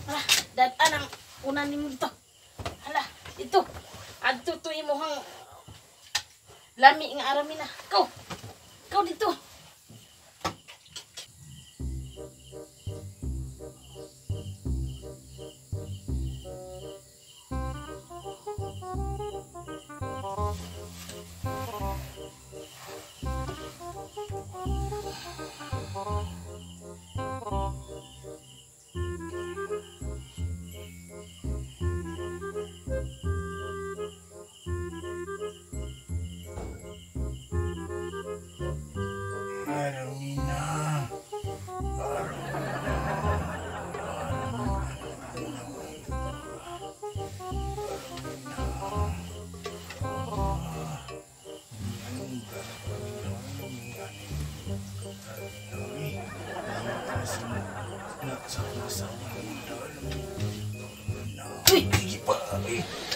Alah, datan ang unan nimo dito. Alah, ito. Adto to imong lami nga arami na. Kau dito.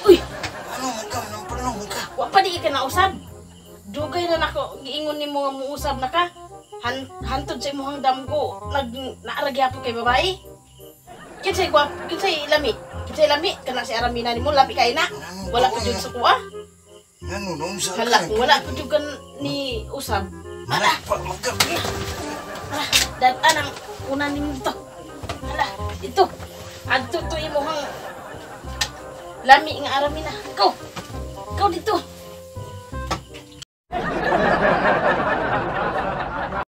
Uy! Ano man ka? Anong panahon ka? Wa pa di ka nausab. Dugay na nako giingon nimo nga muusab na ka. Hantod sa imong damgo naaragyapo kay babae. Kinsay lami kana si aramina nimo labi kay na. Wala pa jud sa kuha. Nanunong sa Hala, wala pa jud kan ni usab. Ala pa magka. Alah, datan ang unan nimo dito. Alah, ito. Adto to imong lami nga aramina. Kau dito.